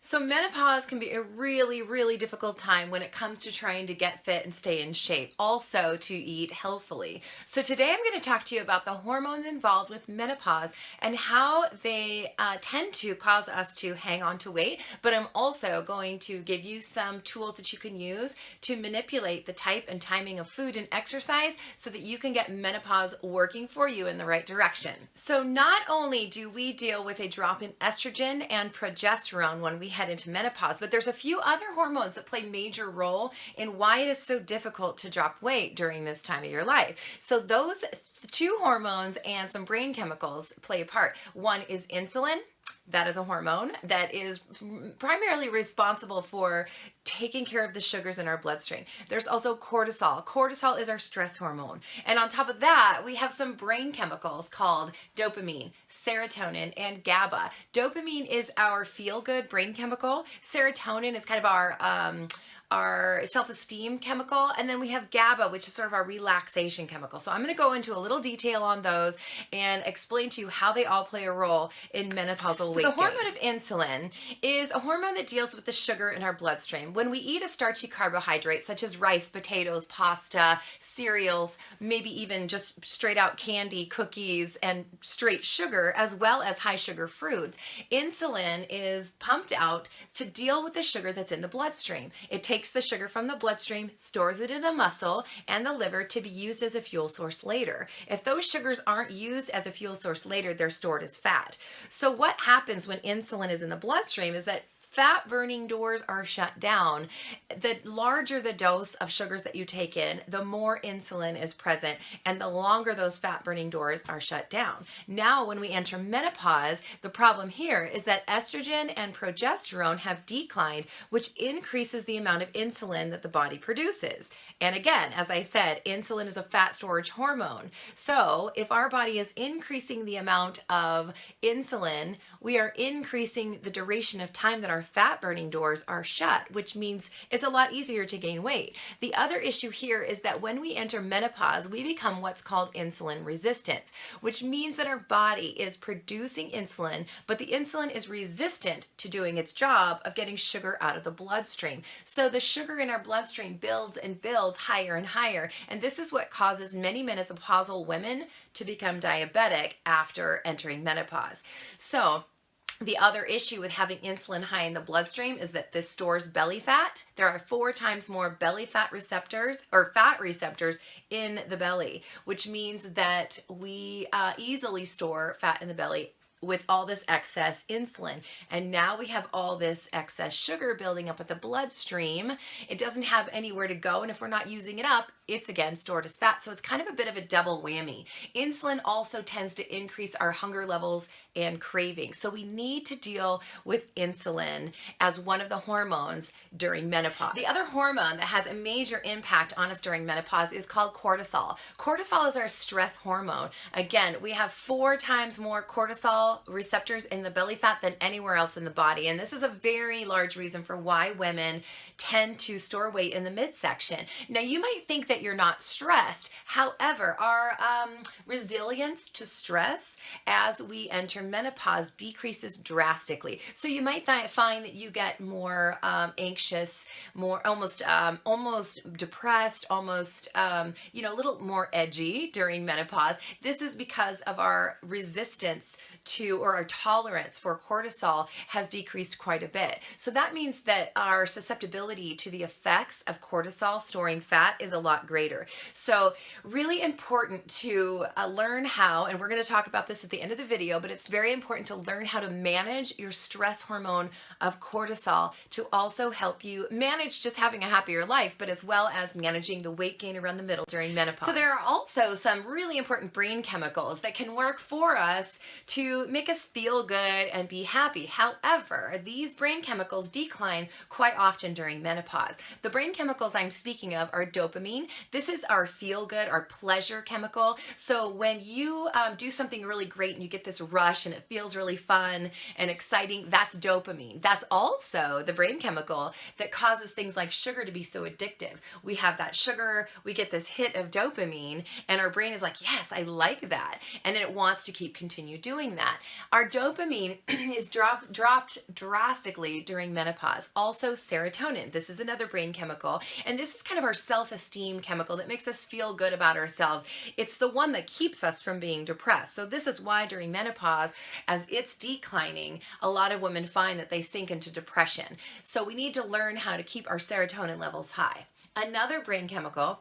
So menopause can be a really, really difficult time when it comes to trying to get fit and stay in shape, also to eat healthfully. So today I'm going to talk to you about the hormones involved with menopause and how they tend to cause us to hang on to weight, but I'm also going to give you some tools that you can use to manipulate the type and timing of food and exercise so that you can get menopause working for you in the right direction. So not only do we deal with a drop in estrogen and progesterone when we head into menopause, but there's a few other hormones that play major role in why it is so difficult to drop weight during this time of your life. So those two hormones and some brain chemicals play a part. One is insulin. That is a hormone that is primarily responsible for taking care of the sugars in our bloodstream. There's also cortisol. Cortisol is our stress hormone. And on top of that, we have some brain chemicals called dopamine, serotonin, and GABA. Dopamine is our feel-good brain chemical. Serotonin is kind of our self-esteem chemical, and then we have GABA, which is sort of our relaxation chemical. So I'm going to go into a little detail on those and explain to you how they all play a role in menopausal weight gain. The hormone of insulin is a hormone that deals with the sugar in our bloodstream. When we eat a starchy carbohydrate such as rice, potatoes, pasta, cereals, maybe even just straight out candy, cookies, and straight sugar, as well as high sugar fruits, insulin is pumped out to deal with the sugar that's in the bloodstream. It takes the sugar from the bloodstream, stores it in the muscle and the liver to be used as a fuel source later. If those sugars aren't used as a fuel source later, they're stored as fat. So what happens when insulin is in the bloodstream is that fat burning doors are shut down. The larger the dose of sugars that you take in, the more insulin is present and the longer those fat burning doors are shut down. Now, when we enter menopause, the problem here is that estrogen and progesterone have declined, which increases the amount of insulin that the body produces. And again, as I said, insulin is a fat storage hormone. So if our body is increasing the amount of insulin, we are increasing the duration of time that our fat burning doors are shut, which means it's a lot easier to gain weight. The other issue here is that when we enter menopause, we become what's called insulin resistance, which means that our body is producing insulin, but the insulin is resistant to doing its job of getting sugar out of the bloodstream. So the sugar in our bloodstream builds and builds higher and higher, and this is what causes many menopausal women to become diabetic after entering menopause. So the other issue with having insulin high in the bloodstream is that this stores belly fat. There are 4 times more belly fat receptors or fat receptors in the belly, which means that we easily store fat in the belly with all this excess insulin. And now we have all this excess sugar building up at the bloodstream. It doesn't have anywhere to go, and if we're not using it up, it's again stored as fat. So it's kind of a bit of a double whammy. Insulin also tends to increase our hunger levels and cravings. So we need to deal with insulin as one of the hormones during menopause. The other hormone that has a major impact on us during menopause is called cortisol. Cortisol is our stress hormone. Again, we have 4 times more cortisol receptors in the belly fat than anywhere else in the body. And this is a very large reason for why women tend to store weight in the midsection. Now, you might think that you're not stressed. However, our resilience to stress as we enter menopause decreases drastically. So you might find that you get more anxious, more almost depressed, almost a little more edgy during menopause. This is because of our resistance to, or our tolerance for cortisol has decreased quite a bit. So that means that our susceptibility to the effects of cortisol storing fat is a lot greater. So really important to learn how, and we're going to talk about this at the end of the video, but it's very important to learn how to manage your stress hormone of cortisol to also help you manage just having a happier life, but as well as managing the weight gain around the middle during menopause. So there are also some really important brain chemicals that can work for us to make us feel good and be happy. However, these brain chemicals decline quite often during menopause. The brain chemicals I'm speaking of are dopamine. This is our feel good, our pleasure chemical. So when you do something really great and you get this rush and it feels really fun and exciting, that's dopamine. That's also the brain chemical that causes things like sugar to be so addictive. We have that sugar, we get this hit of dopamine, and our brain is like, yes, I like that. And it wants to continue doing that. that. Our dopamine is dropped drastically during menopause. Also serotonin. This is another brain chemical, and this is kind of our self-esteem chemical that makes us feel good about ourselves. It's the one that keeps us from being depressed. So this is why during menopause, as it's declining, a lot of women find that they sink into depression. So we need to learn how to keep our serotonin levels high. Another brain chemical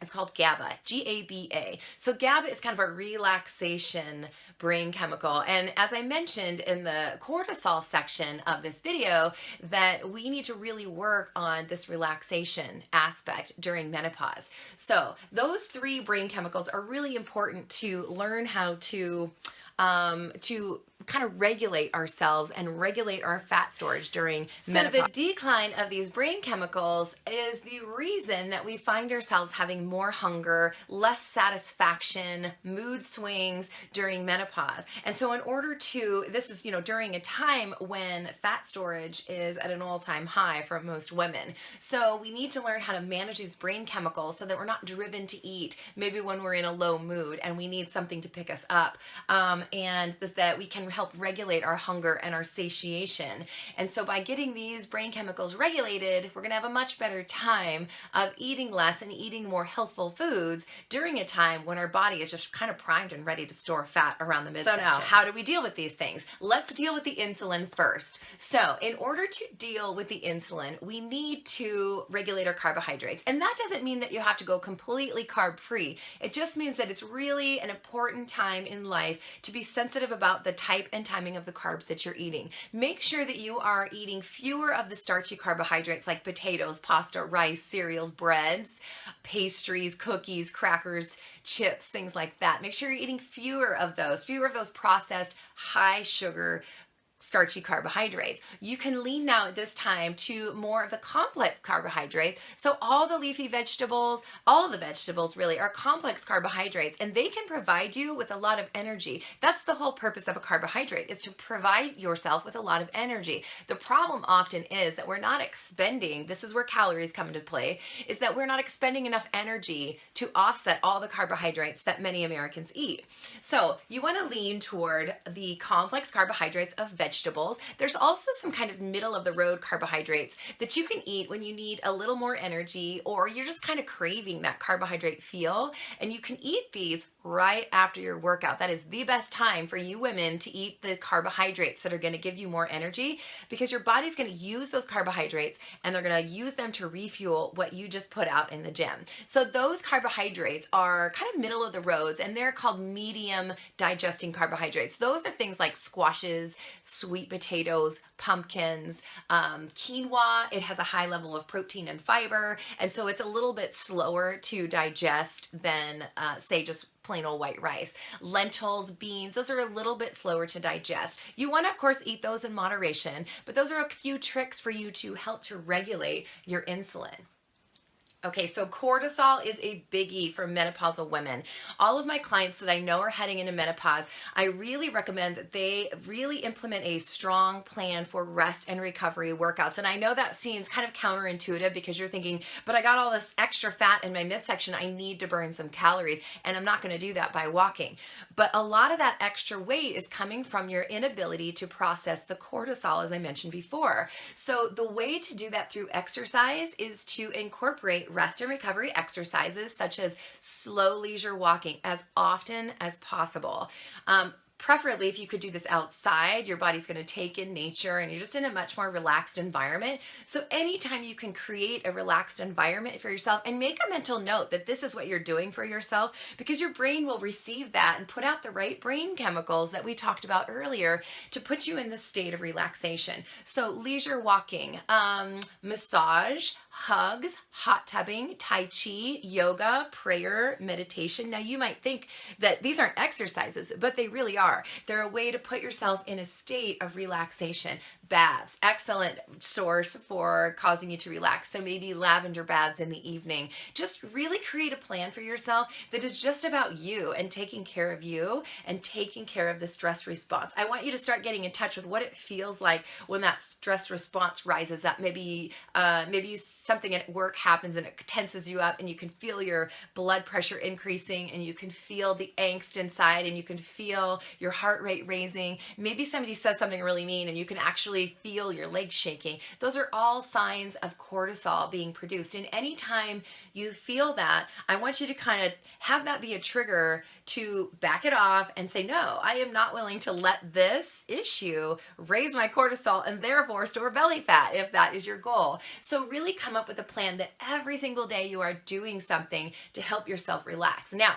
is called GABA, G-A-B-A. So GABA is kind of a relaxation brain chemical. And as I mentioned in the cortisol section of this video, that we need to really work on this relaxation aspect during menopause. So those three brain chemicals are really important to learn how to kind of regulate ourselves and regulate our fat storage during menopause. So the decline of these brain chemicals is the reason that we find ourselves having more hunger, less satisfaction, mood swings during menopause. And so in order to, this is, during a time when fat storage is at an all-time high for most women. So we need to learn how to manage these brain chemicals so that we're not driven to eat maybe when we're in a low mood and we need something to pick us up, and that we can help regulate our hunger and our satiation. And so by getting these brain chemicals regulated, we're going to have a much better time of eating less and eating more healthful foods during a time when our body is just kind of primed and ready to store fat around the midsection. So now, how do we deal with these things? Let's deal with the insulin first. So in order to deal with the insulin, we need to regulate our carbohydrates. And that doesn't mean that you have to go completely carb-free. It just means that it's really an important time in life to be sensitive about the type and timing of the carbs that you're eating. Make sure that you are eating fewer of the starchy carbohydrates like potatoes, pasta, rice, cereals, breads, pastries, cookies, crackers, chips, things like that. Make sure you're eating fewer of those processed, high sugar, starchy carbohydrates. You can lean now at this time to more of the complex carbohydrates. So all the leafy vegetables, all the vegetables really are complex carbohydrates, and they can provide you with a lot of energy. That's the whole purpose of a carbohydrate, is to provide yourself with a lot of energy. The problem often is that we're not expending, this is where calories come into play, is that we're not expending enough energy to offset all the carbohydrates that many Americans eat. So you want to lean toward the complex carbohydrates of vegetables. There's also some kind of middle of the road carbohydrates that you can eat when you need a little more energy, or you're just kind of craving that carbohydrate feel, and you can eat these right after your workout. That is the best time for you women to eat the carbohydrates that are going to give you more energy, because your body's going to use those carbohydrates and they're going to use them to refuel what you just put out in the gym. So those carbohydrates are kind of middle of the roads, and they're called medium digesting carbohydrates. Those are things like squashes, sweet potatoes, pumpkins, quinoa. It has a high level of protein and fiber, and so it's a little bit slower to digest than, say, just plain old white rice. Lentils, beans, those are a little bit slower to digest. You want to, of course, eat those in moderation, but those are a few tricks for you to help to regulate your insulin. Okay, so cortisol is a biggie for menopausal women. All of my clients that I know are heading into menopause, I really recommend that they really implement a strong plan for rest and recovery workouts. And I know that seems kind of counterintuitive, because you're thinking, but I got all this extra fat in my midsection, I need to burn some calories, and I'm not going to do that by walking. But a lot of that extra weight is coming from your inability to process the cortisol, as I mentioned before. So the way to do that through exercise is to incorporate rest and recovery exercises such as slow leisure walking as often as possible. Preferably, if you could do this outside, your body's going to take in nature and you're just in a much more relaxed environment. So anytime you can create a relaxed environment for yourself, and make a mental note that this is what you're doing for yourself, because your brain will receive that and put out the right brain chemicals that we talked about earlier to put you in the state of relaxation. So leisure walking, massage, hugs, hot tubbing, tai chi, yoga, prayer, meditation. Now you might think that these aren't exercises, but they really are. They're a way to put yourself in a state of relaxation. Baths, excellent source for causing you to relax. So maybe lavender baths in the evening. Just really create a plan for yourself that is just about you and taking care of you and taking care of the stress response. I want you to start getting in touch with what it feels like when that stress response rises up. Maybe you something at work happens and it tenses you up, and you can feel your blood pressure increasing, and you can feel the angst inside, and you can feel your heart rate raising. Maybe somebody says something really mean and you can actually feel your legs shaking. Those are all signs of cortisol being produced. And anytime you feel that, I want you to kind of have that be a trigger to back it off and say, no, I am not willing to let this issue raise my cortisol and therefore store belly fat, if that is your goal. So really come up with a plan that every single day you are doing something to help yourself relax. Now,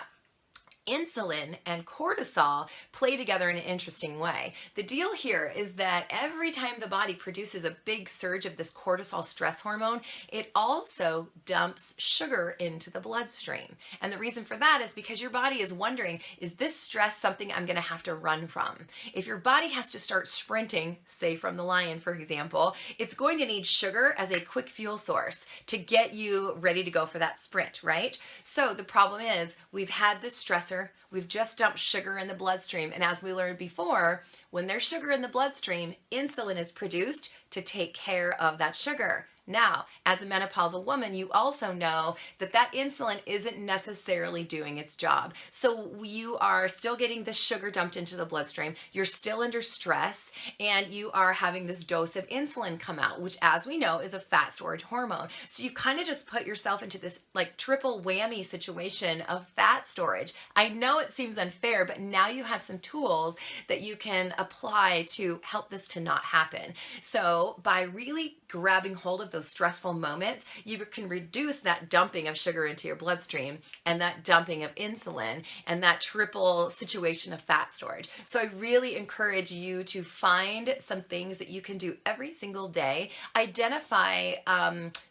insulin and cortisol play together in an interesting way. The deal here is that every time the body produces a big surge of this cortisol stress hormone, it also dumps sugar into the bloodstream. And the reason for that is because your body is wondering, is this stress something I'm going to have to run from? If your body has to start sprinting, say from the lion, for example, it's going to need sugar as a quick fuel source to get you ready to go for that sprint, right? So the problem is we've had this stressor. We've just dumped sugar in the bloodstream. And as we learned before, when there's sugar in the bloodstream, insulin is produced to take care of that sugar. Now, as a menopausal woman, you also know that that insulin isn't necessarily doing its job. So you are still getting the sugar dumped into the bloodstream, you're still under stress, and you are having this dose of insulin come out, which, as we know, is a fat storage hormone. So you kind of just put yourself into this like triple whammy situation of fat storage. I know it seems unfair, but now you have some tools that you can apply to help this to not happen. So by really grabbing hold of those stressful moments, you can reduce that dumping of sugar into your bloodstream and that dumping of insulin and that triple situation of fat storage. So I really encourage you to find some things that you can do every single day. Identify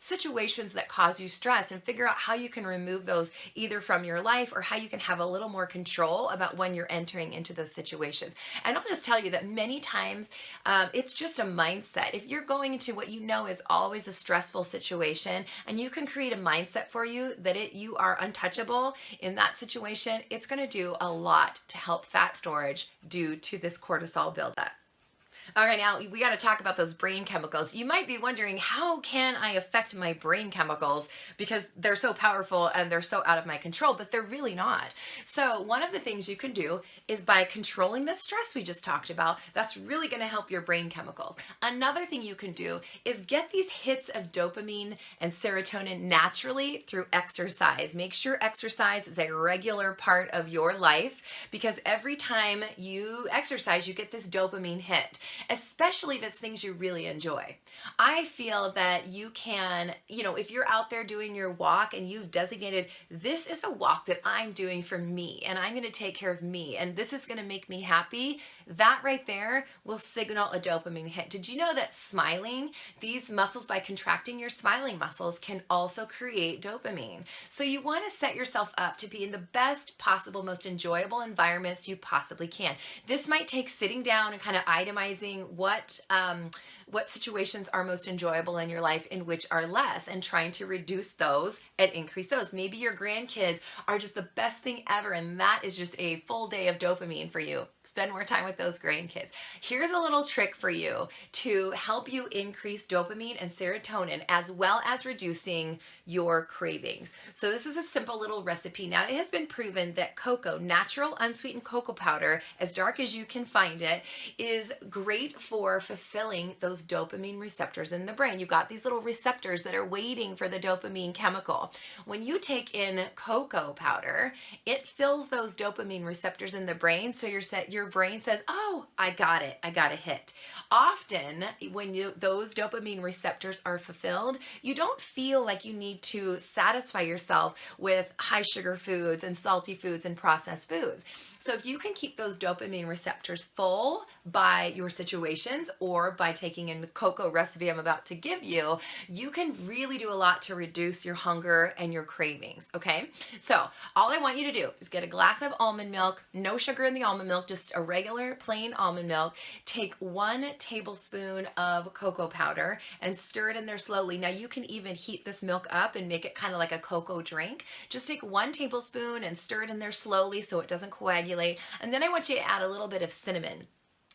situations that cause you stress and figure out how you can remove those either from your life or how you can have a little more control about when you're entering into those situations. And I'll just tell you that many times it's just a mindset. If you're going into what you know is always a stressful situation, and you can create a mindset for you that you are untouchable in that situation, it's going to do a lot to help fat storage due to this cortisol buildup. All right, now we got to talk about those brain chemicals. You might be wondering, how can I affect my brain chemicals? Because they're so powerful and they're so out of my control, but they're really not. So one of the things you can do is by controlling the stress we just talked about, that's really going to help your brain chemicals. Another thing you can do is get these hits of dopamine and serotonin naturally through exercise. Make sure exercise is a regular part of your life, because every time you exercise, you get this dopamine hit, especially if it's things you really enjoy. I feel that you can, if you're out there doing your walk and you've designated, this is a walk that I'm doing for me and I'm going to take care of me and this is going to make me happy, that right there will signal a dopamine hit. Did you know that smiling, these muscles, by contracting your smiling muscles, can also create dopamine? So you want to set yourself up to be in the best possible, most enjoyable environments you possibly can. This might take sitting down and kind of itemizing what situations are most enjoyable in your life and which are less, and trying to reduce those and increase those. Maybe your grandkids are just the best thing ever, and that is just a full day of dopamine for you. Spend more time with those grandkids. Here's a little trick for you to help you increase dopamine and serotonin, as well as reducing your cravings. So this is a simple little recipe. Now, it has been proven that cocoa, natural unsweetened cocoa powder, as dark as you can find it, is great for fulfilling those dopamine receptors in the brain. You've got these little receptors that are waiting for the dopamine chemical. When you take in cocoa powder, it fills those dopamine receptors in the brain, so your brain says, oh, I got it, I got a hit. Often when those dopamine receptors are fulfilled, you don't feel like you need to satisfy yourself with high sugar foods and salty foods and processed foods. So if you can keep those dopamine receptors full by your situations or by taking in the cocoa recipe I'm about to give you, you can really do a lot to reduce your hunger and your cravings, okay? So all I want you to do is get a glass of almond milk, no sugar in the almond milk, just a regular plain almond milk. Take 1 tablespoon of cocoa powder and stir it in there slowly. Now you can even heat this milk up and make it kind of like a cocoa drink. Just take 1 tablespoon and stir it in there slowly so it doesn't coagulate. And then I want you to add a little bit of cinnamon.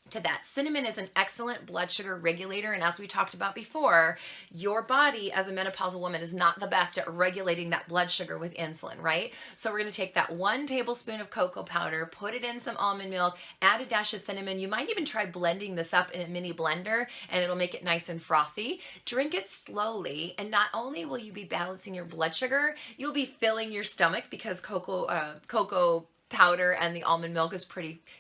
to that. Cinnamon is an excellent blood sugar regulator, and as we talked about before, your body as a menopausal woman is not the best at regulating that blood sugar with insulin, right? So we're going to take that 1 tablespoon of cocoa powder, put it in some almond milk, add a dash of cinnamon. You might even try blending this up in a mini blender, and it'll make it nice and frothy. Drink it slowly, and not only will you be balancing your blood sugar, you'll be filling your stomach, because cocoa powder and the almond milk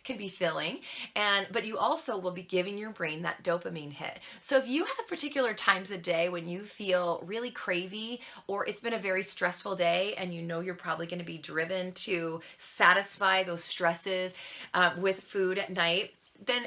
can be filling, but you also will be giving your brain that dopamine hit. So if you have particular times of day when you feel really cravey, or it's been a very stressful day and you know you're probably going to be driven to satisfy those stresses with food at night, then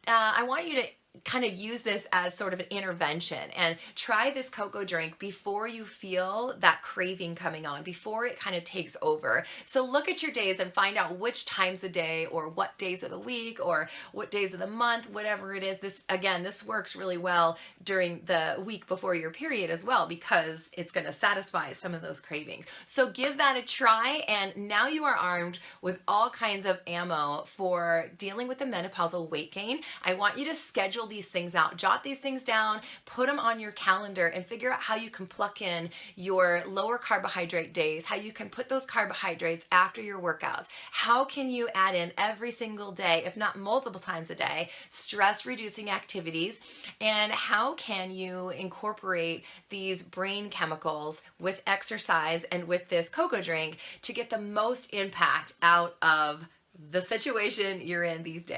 I want you to kind of use this as sort of an intervention and try this cocoa drink before you feel that craving coming on, before it kind of takes over. So look at your days and find out which times of day, or what days of the week, or what days of the month, whatever it is. This works really well during the week before your period as well, because it's going to satisfy some of those cravings. So give that a try, and now you are armed with all kinds of ammo for dealing with the menopausal weight gain. I want you to schedule these things out, jot these things down, put them on your calendar, and figure out how you can pluck in your lower carbohydrate days, how you can put those carbohydrates after your workouts. How can you add in every single day, if not multiple times a day, stress reducing activities, and how can you incorporate these brain chemicals with exercise and with this cocoa drink to get the most impact out of the situation you're in these days.